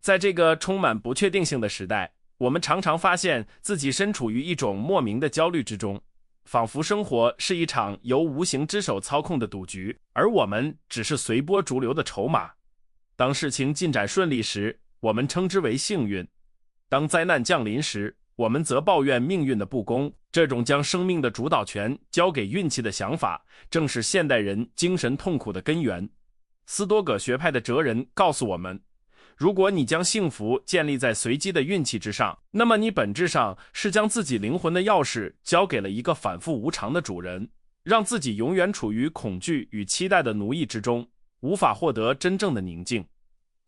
在这个充满不确定性的时代，我们常常发现自己身处于一种莫名的焦虑之中，仿佛生活是一场由无形之手操控的赌局，而我们只是随波逐流的筹码。当事情进展顺利时，我们称之为幸运；当灾难降临时，我们则抱怨命运的不公。这种将生命的主导权交给运气的想法，正是现代人精神痛苦的根源。斯多葛学派的哲人告诉我们，如果你将幸福建立在随机的运气之上，那么你本质上是将自己灵魂的钥匙交给了一个反复无常的主人，让自己永远处于恐惧与期待的奴役之中，无法获得真正的宁静。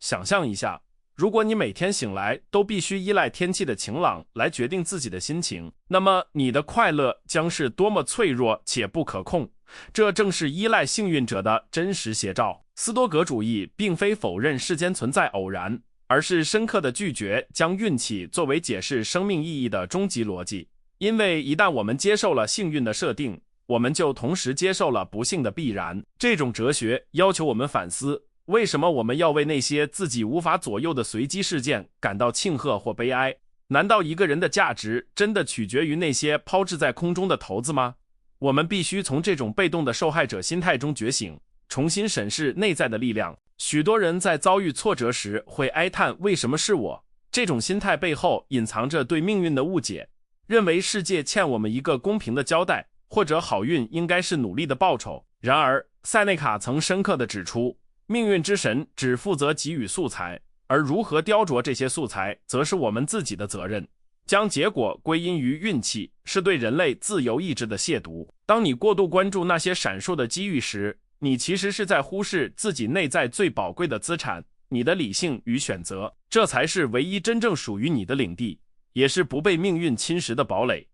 想象一下，如果你每天醒来都必须依赖天气的晴朗来决定自己的心情，那么你的快乐将是多么脆弱且不可控。这正是依赖幸运者的真实写照。斯多葛主义并非否认世间存在偶然，而是深刻地拒绝将运气作为解释生命意义的终极逻辑。因为一旦我们接受了幸运的设定，我们就同时接受了不幸的必然。这种哲学要求我们反思，为什么我们要为那些自己无法左右的随机事件感到庆贺或悲哀？难道一个人的价值真的取决于那些抛掷在空中的骰子吗？我们必须从这种被动的受害者心态中觉醒，重新审视内在的力量。许多人在遭遇挫折时会哀叹为什么是我，这种心态背后隐藏着对命运的误解，认为世界欠我们一个公平的交代，或者好运应该是努力的报酬。然而塞内卡曾深刻地指出，命运之神只负责给予素材，而如何雕琢这些素材则是我们自己的责任。将结果归因于运气，是对人类自由意志的亵渎。当你过度关注那些闪烁的机遇时，你其实是在忽视自己内在最宝贵的资产，你的理性与选择。这才是唯一真正属于你的领地，也是不被命运侵蚀的堡垒。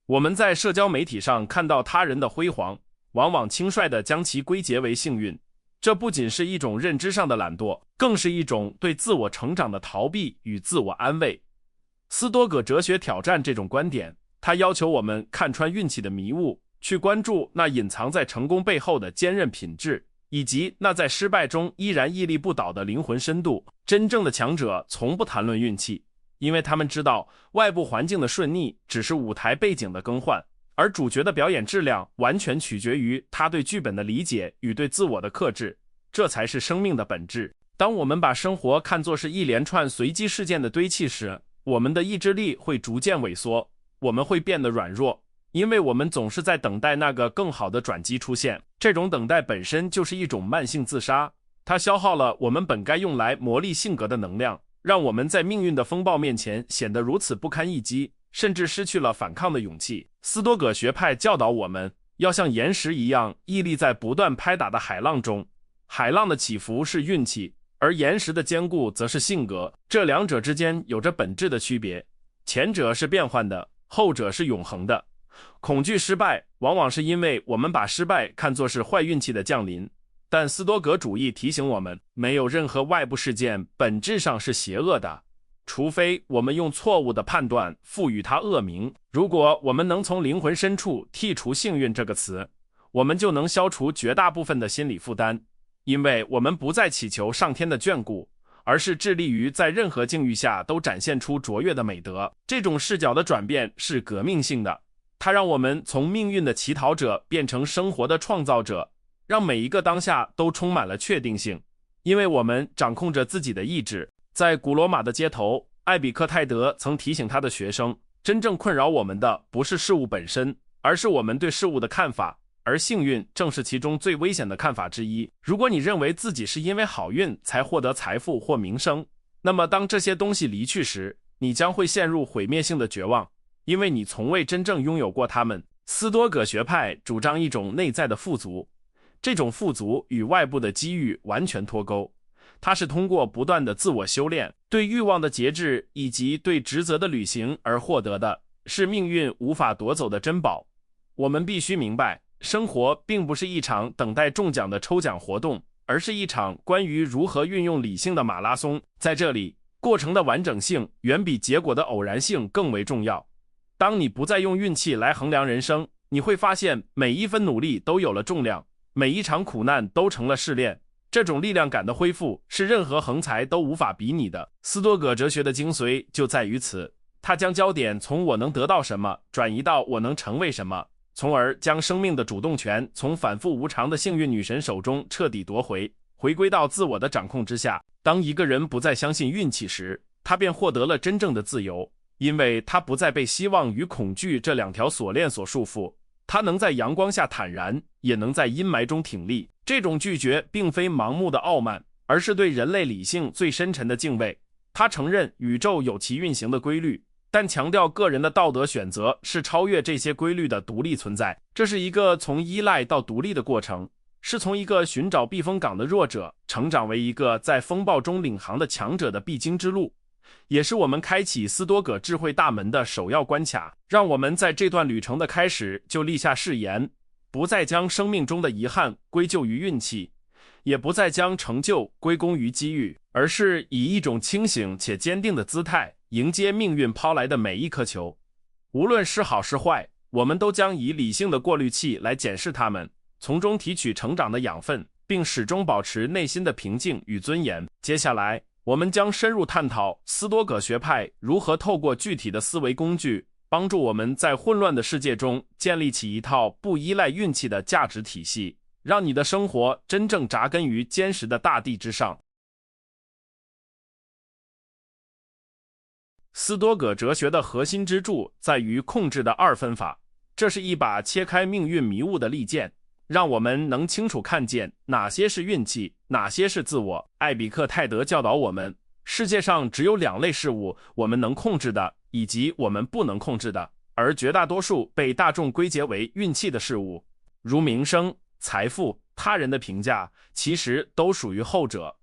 我们在社交媒体上看到他人的辉煌，往往轻率地将其归结为幸运。这不仅是一种认知上的懒惰，更是一种对自我成长的逃避与自我安慰。斯多葛哲学挑战这种观点，他要求我们看穿运气的迷雾，去关注那隐藏在成功背后的坚韧品质，以及那在失败中依然屹立不倒的灵魂深度。真正的强者从不谈论运气，因为他们知道外部环境的顺逆只是舞台背景的更换，而主角的表演质量完全取决于他对剧本的理解与对自我的克制，这才是生命的本质。当我们把生活看作是一连串随机事件的堆砌时，我们的意志力会逐渐萎缩，我们会变得软弱，因为我们总是在等待那个更好的转机出现。这种等待本身就是一种慢性自杀，它消耗了我们本该用来磨砺性格的能量，让我们在命运的风暴面前显得如此不堪一击，甚至失去了反抗的勇气。斯多葛学派教导我们要像岩石一样屹立在不断拍打的海浪中，海浪的起伏是运气，而岩石的坚固则是性格。这两者之间有着本质的区别，前者是变幻的，后者是永恒的。恐惧失败往往是因为我们把失败看作是坏运气的降临，但斯多葛主义提醒我们，没有任何外部事件本质上是邪恶的，除非我们用错误的判断赋予它恶名。如果我们能从灵魂深处剔除幸运这个词，我们就能消除绝大部分的心理负担，因为我们不再祈求上天的眷顾，而是致力于在任何境遇下都展现出卓越的美德。这种视角的转变是革命性的，它让我们从命运的乞讨者变成生活的创造者，让每一个当下都充满了确定性，因为我们掌控着自己的意志。在古罗马的街头，艾比克泰德曾提醒他的学生，真正困扰我们的不是事物本身，而是我们对事物的看法，而幸运正是其中最危险的看法之一。如果你认为自己是因为好运才获得财富或名声，那么当这些东西离去时，你将会陷入毁灭性的绝望，因为你从未真正拥有过它们。斯多葛学派主张一种内在的富足，这种富足与外部的机遇完全脱钩，它是通过不断的自我修炼，对欲望的节制以及对职责的履行而获得的，是命运无法夺走的珍宝。我们必须明白，生活并不是一场等待中奖的抽奖活动，而是一场关于如何运用理性的马拉松。在这里，过程的完整性远比结果的偶然性更为重要。当你不再用运气来衡量人生，你会发现每一分努力都有了重量，每一场苦难都成了试炼，这种力量感的恢复是任何横财都无法比拟的。斯多葛哲学的精髓就在于此，它将焦点从我能得到什么转移到我能成为什么，从而将生命的主动权从反复无常的幸运女神手中彻底夺回，回归到自我的掌控之下。当一个人不再相信运气时，他便获得了真正的自由，因为他不再被希望与恐惧这两条锁链所束缚。他能在阳光下坦然，也能在阴霾中挺立。这种拒绝并非盲目的傲慢，而是对人类理性最深沉的敬畏。他承认宇宙有其运行的规律，但强调个人的道德选择是超越这些规律的独立存在。这是一个从依赖到独立的过程，是从一个寻找避风港的弱者成长为一个在风暴中领航的强者的必经之路，也是我们开启斯多葛智慧大门的首要关卡。让我们在这段旅程的开始就立下誓言，不再将生命中的遗憾归咎于运气，也不再将成就归功于机遇，而是以一种清醒且坚定的姿态迎接命运抛来的每一颗球。无论是好是坏，我们都将以理性的过滤器来检视它们，从中提取成长的养分，并始终保持内心的平静与尊严。接下来我们将深入探讨斯多葛学派如何透过具体的思维工具，帮助我们在混乱的世界中建立起一套不依赖运气的价值体系，让你的生活真正扎根于坚实的大地之上。斯多葛哲学的核心支柱在于控制的二分法，这是一把切开命运迷雾的利剑，让我们能清楚看见哪些是运气，哪些是自我。艾比克泰德教导我们，世界上只有两类事物，我们能控制的以及我们不能控制的，而绝大多数被大众归结为运气的事物，如名声、财富、他人的评价，其实都属于后者。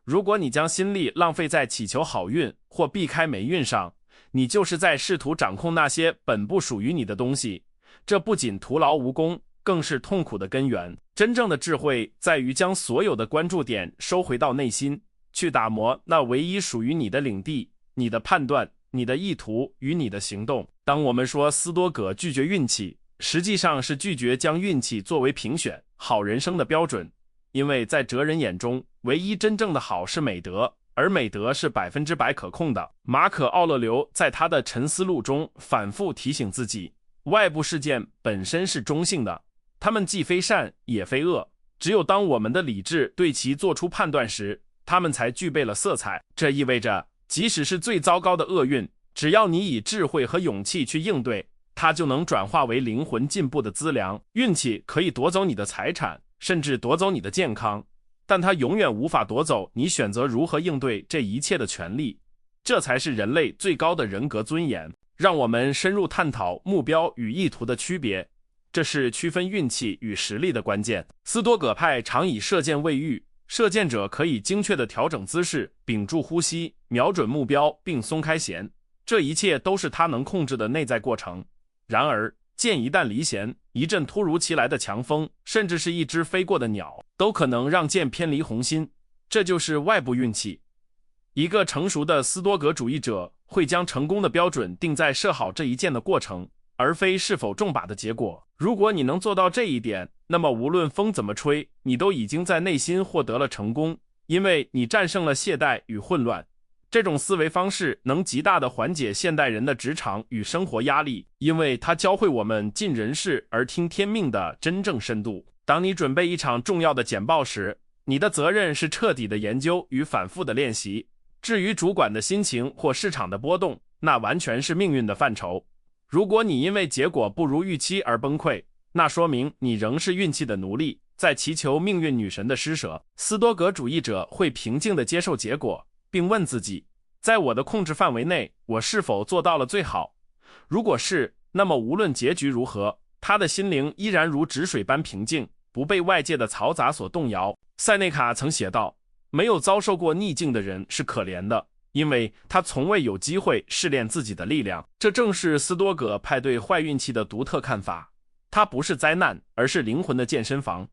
如果你将心力浪费在祈求好运或避开霉运上，你就是在试图掌控那些本不属于你的东西，这不仅徒劳无功，更是痛苦的根源。真正的智慧在于将所有的关注点收回到内心，去打磨那唯一属于你的领地，你的判断、你的意图与你的行动。当我们说斯多葛拒绝运气，实际上是拒绝将运气作为评选好人生的标准，因为在哲人眼中，唯一真正的好是美德，而美德是100%可控的。马可·奥勒留在他的沉思录中反复提醒自己，外部事件本身是中性的，它们既非善也非恶，只有当我们的理智对其做出判断时，它们才具备了色彩。这意味着，即使是最糟糕的厄运，只要你以智慧和勇气去应对，它就能转化为灵魂进步的资粮。运气可以夺走你的财产，甚至夺走你的健康，但它永远无法夺走你选择如何应对这一切的权利。这才是人类最高的人格尊严。让我们深入探讨目标与意图的区别，这是区分运气与实力的关键。斯多葛派常以射箭为喻，射箭者可以精确地调整姿势，屏住呼吸，瞄准目标并松开弦，这一切都是他能控制的内在过程。然而箭一旦离弦，一阵突如其来的强风，甚至是一只飞过的鸟，都可能让箭偏离红心，这就是外部运气。一个成熟的斯多葛主义者会将成功的标准定在射好这一箭的过程，而非是否中靶的结果。如果你能做到这一点，那么无论风怎么吹，你都已经在内心获得了成功，因为你战胜了懈怠与混乱。这种思维方式能极大地缓解现代人的职场与生活压力，因为它教会我们尽人事而听天命的真正深度。当你准备一场重要的简报时，你的责任是彻底的研究与反复的练习。至于主管的心情或市场的波动，那完全是命运的范畴。如果你因为结果不如预期而崩溃，那说明你仍是运气的奴隶，在祈求命运女神的施舍。斯多葛主义者会平静地接受结果，并问自己，在我的控制范围内，我是否做到了最好？如果是，那么无论结局如何，他的心灵依然如止水般平静，不被外界的嘈杂所动摇。塞内卡曾写道，没有遭受过逆境的人是可怜的，因为他从未有机会试炼自己的力量。这正是斯多葛派对坏运气的独特看法，它不是灾难，而是灵魂的健身房。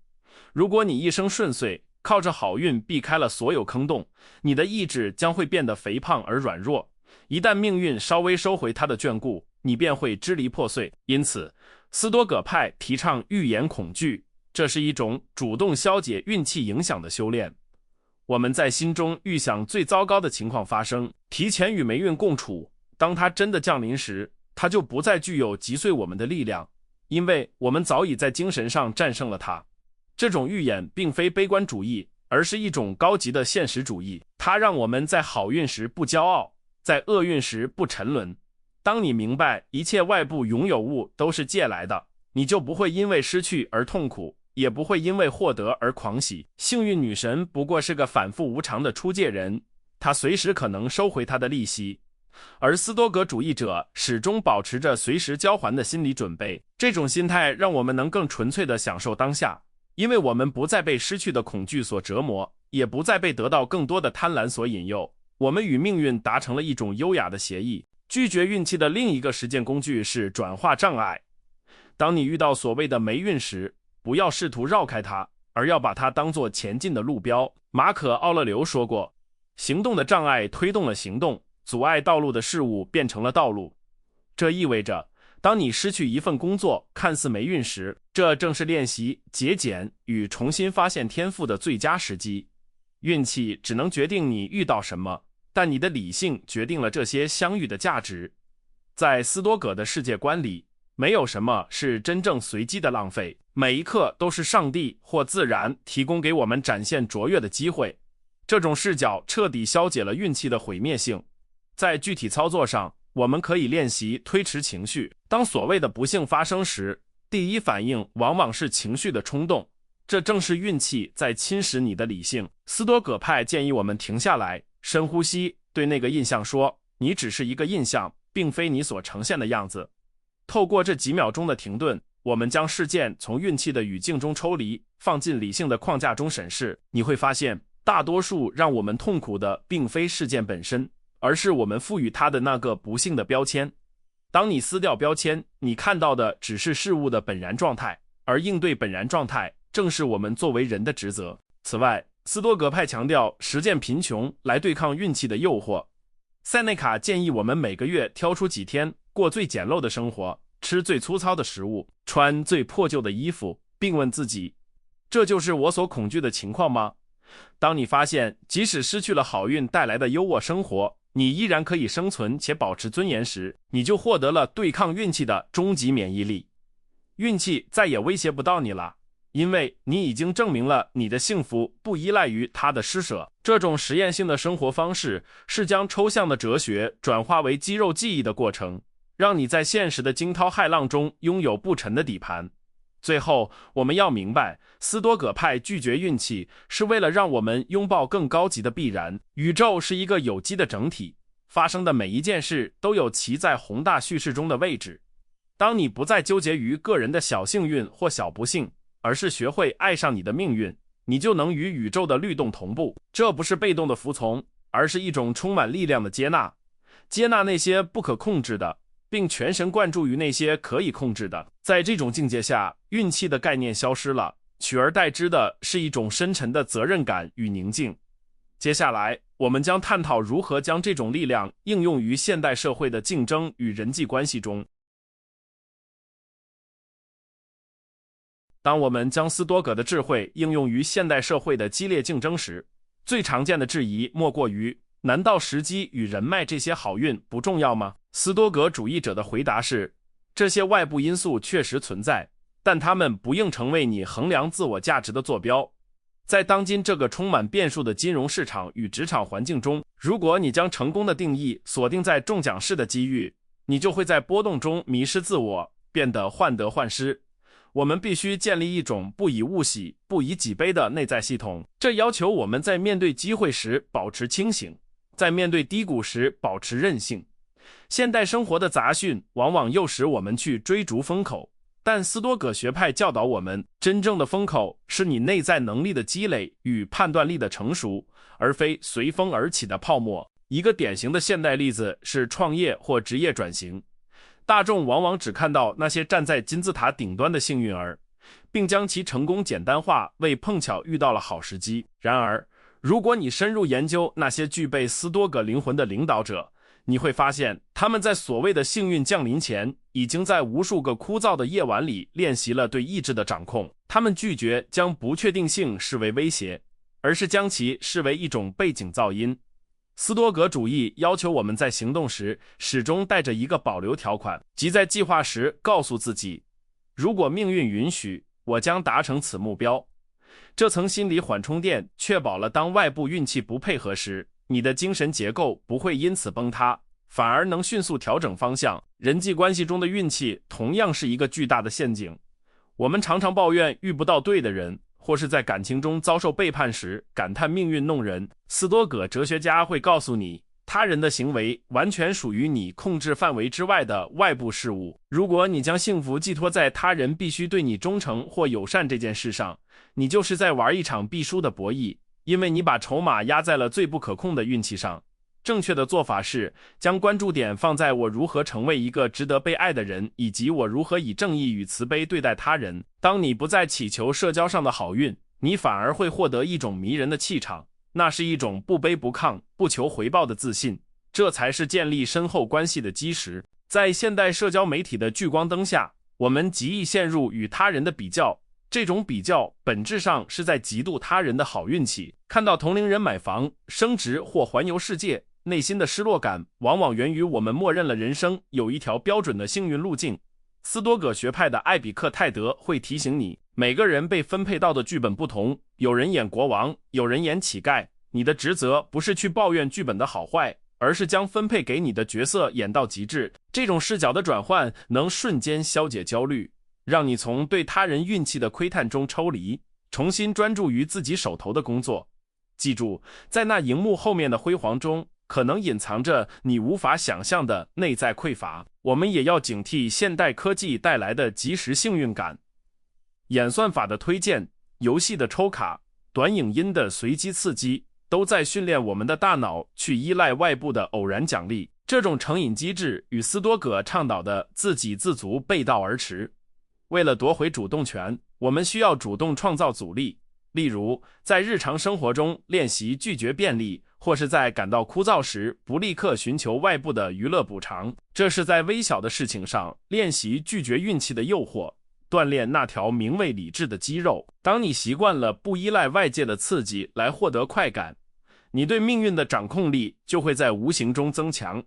如果你一生顺遂，靠着好运避开了所有坑洞，你的意志将会变得肥胖而软弱。一旦命运稍微收回他的眷顾，你便会支离破碎。因此，斯多葛派提倡预言恐惧，这是一种主动消解运气影响的修炼。我们在心中预想最糟糕的情况发生，提前与霉运共处，当它真的降临时，它就不再具有击碎我们的力量，因为我们早已在精神上战胜了它。这种预演并非悲观主义，而是一种高级的现实主义，它让我们在好运时不骄傲，在厄运时不沉沦。当你明白一切外部拥有物都是借来的，你就不会因为失去而痛苦，也不会因为获得而狂喜。幸运女神不过是个反复无常的出借人，她随时可能收回她的利息，而斯多葛主义者始终保持着随时交还的心理准备。这种心态让我们能更纯粹地享受当下，因为我们不再被失去的恐惧所折磨，也不再被得到更多的贪婪所引诱。我们与命运达成了一种优雅的协议。拒绝运气的另一个实践工具是转化障碍。当你遇到所谓的霉运时，不要试图绕开它，而要把它当作前进的路标。马可·奥勒留说过，行动的障碍推动了行动，阻碍道路的事物变成了道路。这意味着，当你失去一份工作看似霉运时，这正是练习节俭与重新发现天赋的最佳时机。运气只能决定你遇到什么，但你的理性决定了这些相遇的价值。在斯多葛的世界观里，没有什么是真正随机的浪费，每一刻都是上帝或自然提供给我们展现卓越的机会。这种视角彻底消解了运气的毁灭性。在具体操作上，我们可以练习推迟情绪。当所谓的不幸发生时，第一反应往往是情绪的冲动，这正是运气在侵蚀你的理性。斯多葛派建议我们停下来，深呼吸，对那个印象说，你只是一个印象，并非你所呈现的样子。透过这几秒钟的停顿，我们将事件从运气的语境中抽离，放进理性的框架中审视。你会发现，大多数让我们痛苦的并非事件本身，而是我们赋予它的那个不幸的标签。当你撕掉标签，你看到的只是事物的本然状态，而应对本然状态正是我们作为人的职责。此外，斯多葛派强调实践贫穷来对抗运气的诱惑。塞内卡建议我们每个月挑出几天过最简陋的生活，吃最粗糙的食物，穿最破旧的衣服，并问自己，这就是我所恐惧的情况吗？当你发现即使失去了好运带来的优渥生活，你依然可以生存且保持尊严时，你就获得了对抗运气的终极免疫力。运气再也威胁不到你了，因为你已经证明了你的幸福不依赖于它的施舍。这种实验性的生活方式是将抽象的哲学转化为肌肉记忆的过程，让你在现实的惊涛骇浪中拥有不沉的底盘。最后，我们要明白，斯多葛派拒绝运气是为了让我们拥抱更高级的必然。宇宙是一个有机的整体，发生的每一件事都有其在宏大叙事中的位置。当你不再纠结于个人的小幸运或小不幸，而是学会爱上你的命运，你就能与宇宙的律动同步。这不是被动的服从，而是一种充满力量的接纳。接纳那些不可控制的，并全神贯注于那些可以控制的。在这种境界下，运气的概念消失了，取而代之的是一种深沉的责任感与宁静。接下来，我们将探讨如何将这种力量应用于现代社会的竞争与人际关系中。当我们将斯多葛的智慧应用于现代社会的激烈竞争时，最常见的质疑莫过于，难道时机与人脉这些好运不重要吗？斯多葛主义者的回答是，这些外部因素确实存在，但它们不应成为你衡量自我价值的坐标。在当今这个充满变数的金融市场与职场环境中，如果你将成功的定义锁定在中奖式的机遇，你就会在波动中迷失自我，变得患得患失。我们必须建立一种不以物喜，不以己悲的内在系统，这要求我们在面对机会时保持清醒，在面对低谷时保持韧性。现代生活的杂讯往往诱使我们去追逐风口，但斯多葛学派教导我们，真正的风口是你内在能力的积累与判断力的成熟，而非随风而起的泡沫。一个典型的现代例子是创业或职业转型。大众往往只看到那些站在金字塔顶端的幸运儿，并将其成功简单化为碰巧遇到了好时机。然而，如果你深入研究那些具备斯多葛灵魂的领导者，你会发现他们在所谓的幸运降临前，已经在无数个枯燥的夜晚里练习了对意志的掌控。他他们拒绝将不确定性视为威胁，而是将其视为一种背景噪音。斯多葛主义要求我们在行动时始终带着一个保留条款，即在计划时告诉自己，如果命运允许，我将达成此目标。这层心理缓冲垫确保了当外部运气不配合时，你的精神结构不会因此崩塌，反而能迅速调整方向。人际关系中的运气同样是一个巨大的陷阱。我们常常抱怨遇不到对的人，或是在感情中遭受背叛时感叹命运弄人。斯多葛哲学家会告诉你，他人的行为完全属于你控制范围之外的外部事物。如果你将幸福寄托在他人必须对你忠诚或友善这件事上，你就是在玩一场必输的博弈，因为你把筹码压在了最不可控的运气上。正确的做法是将关注点放在我如何成为一个值得被爱的人，以及我如何以正义与慈悲对待他人。当你不再祈求社交上的好运，你反而会获得一种迷人的气场，那是一种不卑不亢、不求回报的自信，这才是建立深厚关系的基石。在现代社交媒体的聚光灯下，我们极易陷入与他人的比较，这种比较本质上是在嫉妒他人的好运气。看到同龄人买房、升职或环游世界，内心的失落感往往源于我们默认了人生有一条标准的幸运路径。斯多葛学派的艾比克泰德会提醒你，每个人被分配到的剧本不同，有人演国王，有人演乞丐。你的职责不是去抱怨剧本的好坏，而是将分配给你的角色演到极致。这种视角的转换能瞬间消解焦虑，让你从对他人运气的窥探中抽离，重新专注于自己手头的工作。记住，在那荧幕后面的辉煌中，可能隐藏着你无法想象的内在匮乏。我们也要警惕现代科技带来的即时幸运感。演算法的推荐、游戏的抽卡、短影音的随机刺激，都在训练我们的大脑去依赖外部的偶然奖励。这种成瘾机制与斯多葛倡导的自给自足背道而驰。为了夺回主动权，我们需要主动创造阻力，例如在日常生活中练习拒绝便利，或是在感到枯燥时不立刻寻求外部的娱乐补偿。这是在微小的事情上练习拒绝运气的诱惑，锻炼那条名为理智的肌肉。当你习惯了不依赖外界的刺激来获得快感，你对命运的掌控力就会在无形中增强，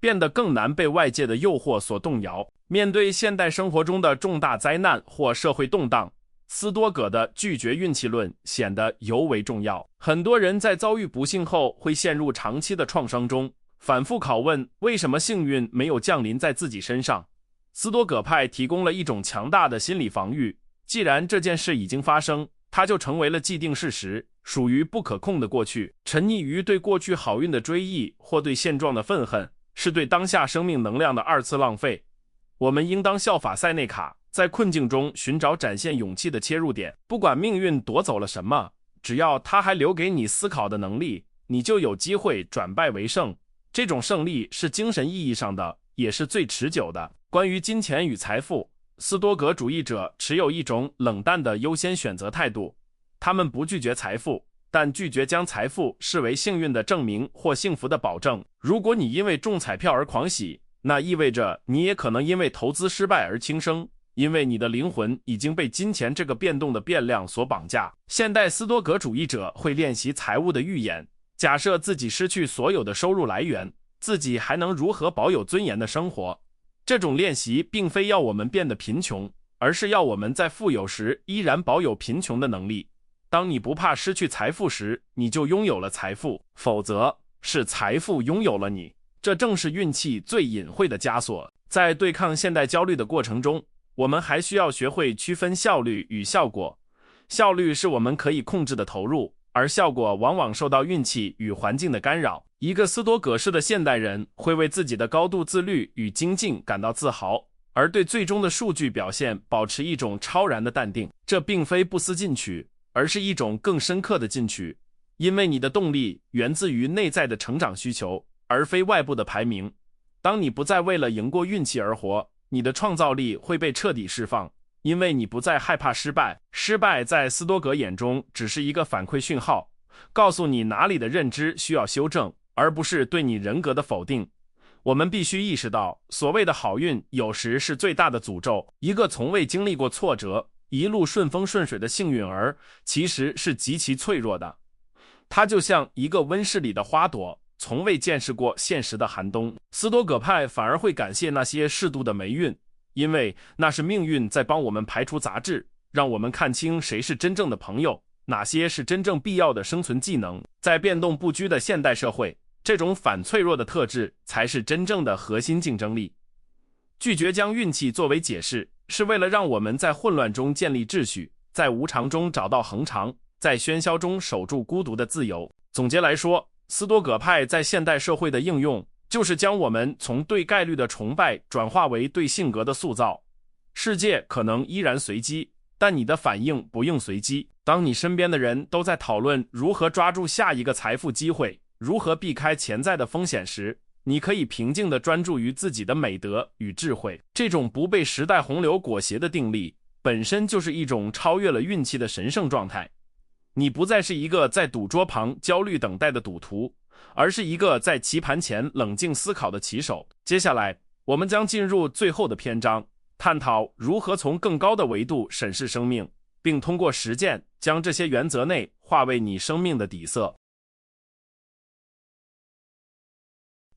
变得更难被外界的诱惑所动摇。面对现代生活中的重大灾难或社会动荡，斯多葛的拒绝运气论显得尤为重要。很多人在遭遇不幸后会陷入长期的创伤中，反复拷问为什么幸运没有降临在自己身上。斯多葛派提供了一种强大的心理防御，既然这件事已经发生，它就成为了既定事实，属于不可控的过去。沉溺于对过去好运的追忆或对现状的愤恨，是对当下生命能量的二次浪费。我们应当效法塞内卡，在困境中寻找展现勇气的切入点。不管命运夺走了什么，只要它还留给你思考的能力，你就有机会转败为胜。这种胜利是精神意义上的，也是最持久的。关于金钱与财富，斯多葛主义者持有一种冷淡的优先选择态度。他们不拒绝财富，但拒绝将财富视为幸运的证明或幸福的保证。如果你因为中彩票而狂喜，那意味着你也可能因为投资失败而轻生，因为你的灵魂已经被金钱这个变动的变量所绑架。现代斯多葛主义者会练习财务的预演，假设自己失去所有的收入来源，自己还能如何保有尊严的生活。这种练习并非要我们变得贫穷，而是要我们在富有时依然保有贫穷的能力。当你不怕失去财富时，你就拥有了财富，否则是财富拥有了你。这正是运气最隐晦的枷锁。在对抗现代焦虑的过程中，我们还需要学会区分效率与效果。效率是我们可以控制的投入，而效果往往受到运气与环境的干扰。一个斯多葛式的现代人会为自己的高度自律与精进感到自豪，而对最终的数据表现保持一种超然的淡定。这并非不思进取，而是一种更深刻的进取，因为你的动力源自于内在的成长需求，而非外部的排名。当你不再为了赢过运气而活，你的创造力会被彻底释放，因为你不再害怕失败。失败在斯多葛眼中只是一个反馈讯号，告诉你哪里的认知需要修正，而不是对你人格的否定。我们必须意识到，所谓的好运有时是最大的诅咒。一个从未经历过挫折，一路顺风顺水的幸运儿，其实是极其脆弱的。它就像一个温室里的花朵，从未见识过现实的寒冬。斯多葛派反而会感谢那些适度的霉运，因为那是命运在帮我们排除杂质，让我们看清谁是真正的朋友，哪些是真正必要的生存技能。在变动不居的现代社会，这种反脆弱的特质才是真正的核心竞争力。拒绝将运气作为解释，是为了让我们在混乱中建立秩序，在无常中找到恒常，在喧嚣中守住孤独的自由。总结来说，斯多葛派在现代社会的应用，就是将我们从对概率的崇拜转化为对性格的塑造。世界可能依然随机，但你的反应不用随机。当你身边的人都在讨论如何抓住下一个财富机会，如何避开潜在的风险时，你可以平静地专注于自己的美德与智慧。这种不被时代洪流裹挟的定力，本身就是一种超越了运气的神圣状态。你不再是一个在赌桌旁焦虑等待的赌徒，而是一个在棋盘前冷静思考的棋手。接下来，我们将进入最后的篇章，探讨如何从更高的维度审视生命，并通过实践将这些原则内化为你生命的底色。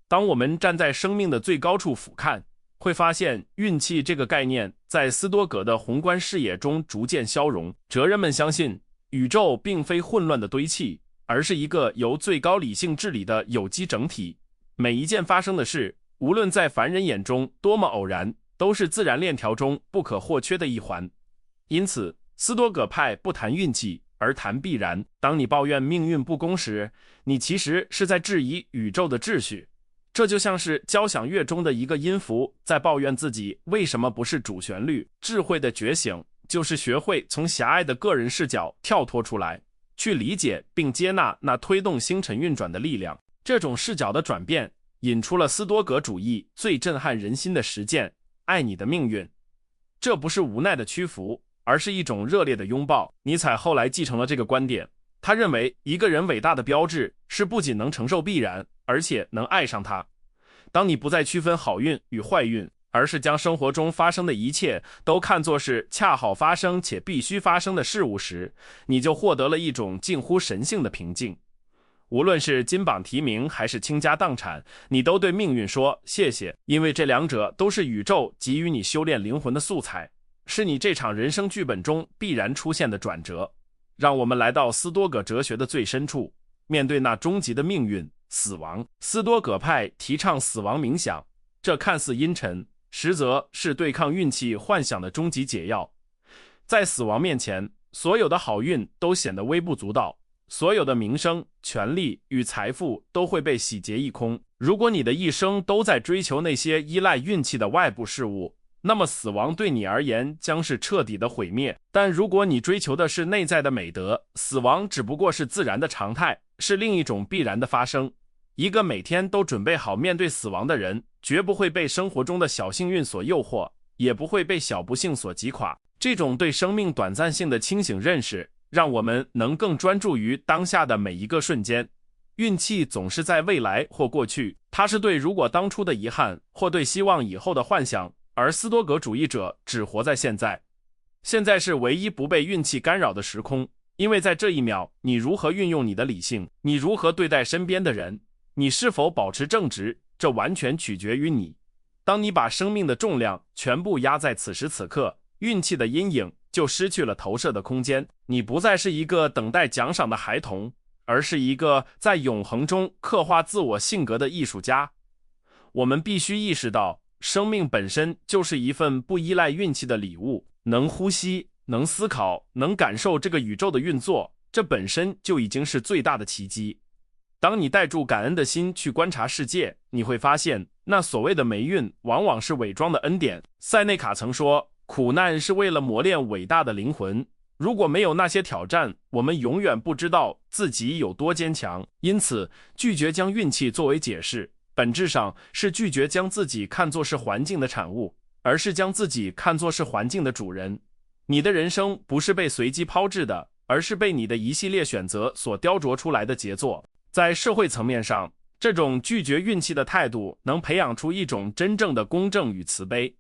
当我们站在生命的最高处俯瞰，会发现运气这个概念在斯多葛的宏观视野中逐渐消融。哲人们相信，宇宙并非混乱的堆砌，而是一个由最高理性治理的有机整体。每一件发生的事，无论在凡人眼中多么偶然，都是自然链条中不可或缺的一环。因此，斯多葛派不谈运气，而谈必然。当你抱怨命运不公时，你其实是在质疑宇宙的秩序。这就像是交响乐中的一个音符在抱怨自己为什么不是主旋律。智慧的觉醒就是学会从狭隘的个人视角跳脱出来，去理解并接纳那推动星辰运转的力量。这种视角的转变引出了斯多葛主义最震撼人心的实践：爱你的命运。这不是无奈的屈服，而是一种热烈的拥抱。尼采后来继承了这个观点，他认为一个人伟大的标志是不仅能承受必然，而且能爱上它。当你不再区分好运与坏运，而是将生活中发生的一切都看作是恰好发生且必须发生的事物时，你就获得了一种近乎神性的平静。无论是金榜题名还是倾家荡产，你都对命运说谢谢，因为这两者都是宇宙给予你修炼灵魂的素材，是你这场人生剧本中必然出现的转折。让我们来到斯多葛哲学的最深处，面对那终极的命运——死亡。斯多葛派提倡死亡冥想，这看似阴沉，实则是对抗运气幻想的终极解药。在死亡面前，所有的好运都显得微不足道，所有的名声、权力与财富都会被洗劫一空。如果你的一生都在追求那些依赖运气的外部事物，那么死亡对你而言将是彻底的毁灭。但如果你追求的是内在的美德，死亡只不过是自然的常态，是另一种必然的发生。一个每天都准备好面对死亡的人，绝不会被生活中的小幸运所诱惑，也不会被小不幸所击垮。这种对生命短暂性的清醒认识，让我们能更专注于当下的每一个瞬间。运气总是在未来或过去，它是对如果当初的遗憾，或对希望以后的幻想，而斯多葛主义者只活在现在。现在是唯一不被运气干扰的时空，因为在这一秒，你如何运用你的理性，你如何对待身边的人，你是否保持正直，这完全取决于你。当你把生命的重量全部压在此时此刻，运气的阴影就失去了投射的空间。你不再是一个等待奖赏的孩童，而是一个在永恒中刻画自我性格的艺术家。我们必须意识到，生命本身就是一份不依赖运气的礼物。能呼吸，能思考，能感受这个宇宙的运作，这本身就已经是最大的奇迹。当你带住感恩的心去观察世界，你会发现，那所谓的霉运往往是伪装的恩典。塞内卡曾说，苦难是为了磨练伟大的灵魂。如果没有那些挑战，我们永远不知道自己有多坚强。因此，拒绝将运气作为解释，本质上是拒绝将自己看作是环境的产物，而是将自己看作是环境的主人。你的人生不是被随机抛掷的，而是被你的一系列选择所雕琢出来的杰作。在社会层面上，这种拒绝运气的态度能培养出一种真正的公正与慈悲。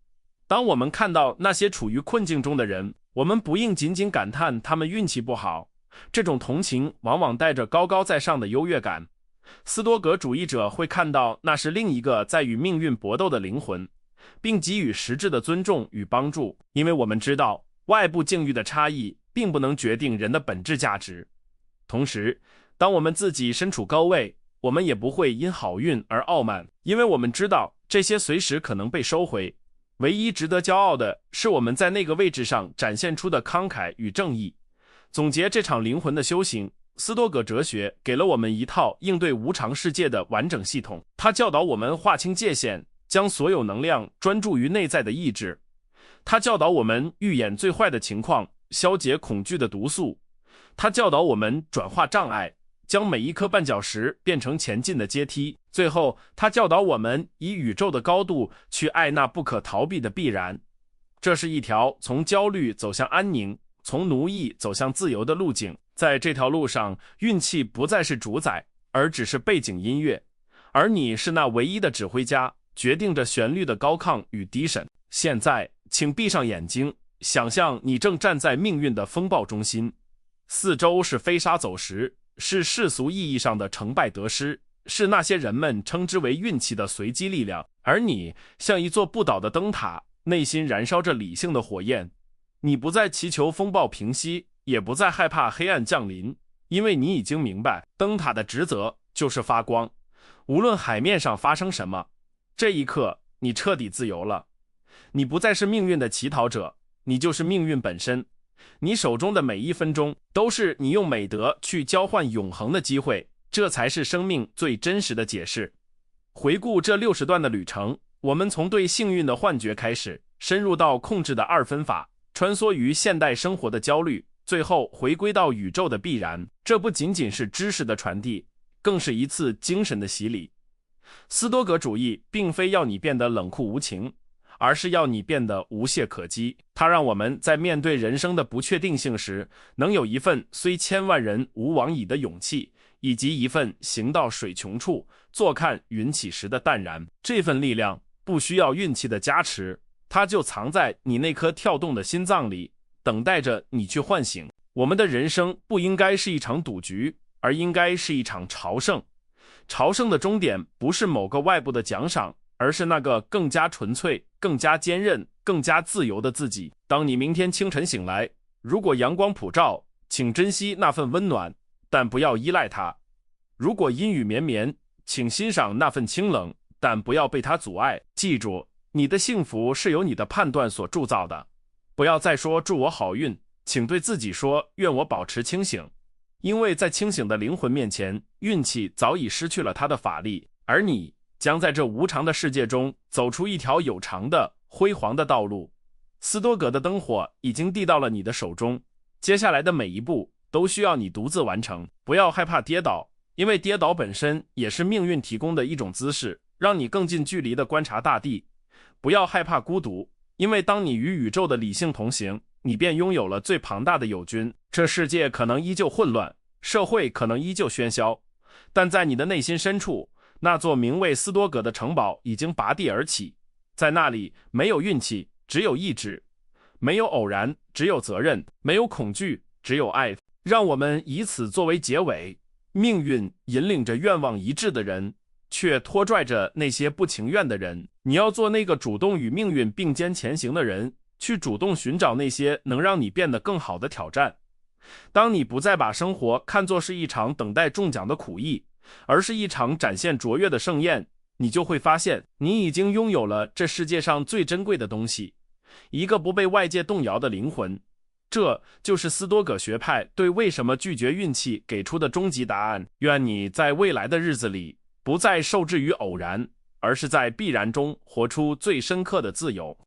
当我们看到那些处于困境中的人，我们不应仅仅感叹他们运气不好，这种同情往往带着高高在上的优越感。斯多葛主义者会看到那是另一个在与命运搏斗的灵魂，并给予实质的尊重与帮助，因为我们知道外部境遇的差异并不能决定人的本质价值。同时，当我们自己身处高位，我们也不会因好运而傲慢，因为我们知道这些随时可能被收回。唯一值得骄傲的是我们在那个位置上展现出的慷慨与正义。总结这场灵魂的修行，斯多葛哲学给了我们一套应对无常世界的完整系统。它教导我们划清界限，将所有能量专注于内在的意志。它教导我们预演最坏的情况，消解恐惧的毒素。它教导我们转化障碍，将每一颗绊脚石变成前进的阶梯。最后，它教导我们以宇宙的高度去爱那不可逃避的必然。这是一条从焦虑走向安宁，从奴役走向自由的路径。在这条路上，运气不再是主宰，而只是背景音乐，而你是那唯一的指挥家，决定着旋律的高亢与低沉。现在，请闭上眼睛，想象你正站在命运的风暴中心，四周是飞沙走石，是世俗意义上的成败得失，是那些人们称之为运气的随机力量，而你像一座不倒的灯塔，内心燃烧着理性的火焰。你不再祈求风暴平息，也不再害怕黑暗降临，因为你已经明白，灯塔的职责就是发光，无论海面上发生什么。这一刻，你彻底自由了。你不再是命运的乞讨者，你就是命运本身。你手中的每一分钟都是你用美德去交换永恒的机会，这才是生命最真实的解释。回顾这60段的旅程，我们从对幸运的幻觉开始，深入到控制的二分法，穿梭于现代生活的焦虑，最后回归到宇宙的必然。这不仅仅是知识的传递，更是一次精神的洗礼。斯多葛主义并非要你变得冷酷无情，而是要你变得无懈可击。它让我们在面对人生的不确定性时，能有一份虽千万人吾往矣的勇气，以及一份行到水穷处，坐看云起时的淡然。这份力量不需要运气的加持，它就藏在你那颗跳动的心脏里，等待着你去唤醒。我们的人生不应该是一场赌局，而应该是一场朝圣。朝圣的终点不是某个外部的奖赏，而是那个更加纯粹、更加坚韧、更加自由的自己。当你明天清晨醒来，如果阳光普照，请珍惜那份温暖，但不要依赖它；如果阴雨绵绵，请欣赏那份清冷，但不要被它阻碍。记住，你的幸福是由你的判断所铸造的。不要再说祝我好运，请对自己说愿我保持清醒。因为在清醒的灵魂面前，运气早已失去了它的法力，而你将在这无常的世界中走出一条有长的、辉煌的道路。斯多葛的灯火已经递到了你的手中，接下来的每一步都需要你独自完成。不要害怕跌倒，因为跌倒本身也是命运提供的一种姿势，让你更近距离地观察大地。不要害怕孤独，因为当你与宇宙的理性同行，你便拥有了最庞大的友军。这世界可能依旧混乱，社会可能依旧喧嚣，但在你的内心深处，那座名为斯多葛的城堡已经拔地而起。在那里，没有运气，只有意志；没有偶然，只有责任；没有恐惧，只有爱。让我们以此作为结尾。命运引领着愿望一致的人，却拖拽着那些不情愿的人。你要做那个主动与命运并肩前行的人，去主动寻找那些能让你变得更好的挑战。当你不再把生活看作是一场等待中奖的苦役，而是一场展现卓越的盛宴，你就会发现，你已经拥有了这世界上最珍贵的东西，一个不被外界动摇的灵魂。这就是斯多葛学派对为什么拒绝运气给出的终极答案。愿你在未来的日子里，不再受制于偶然，而是在必然中活出最深刻的自由。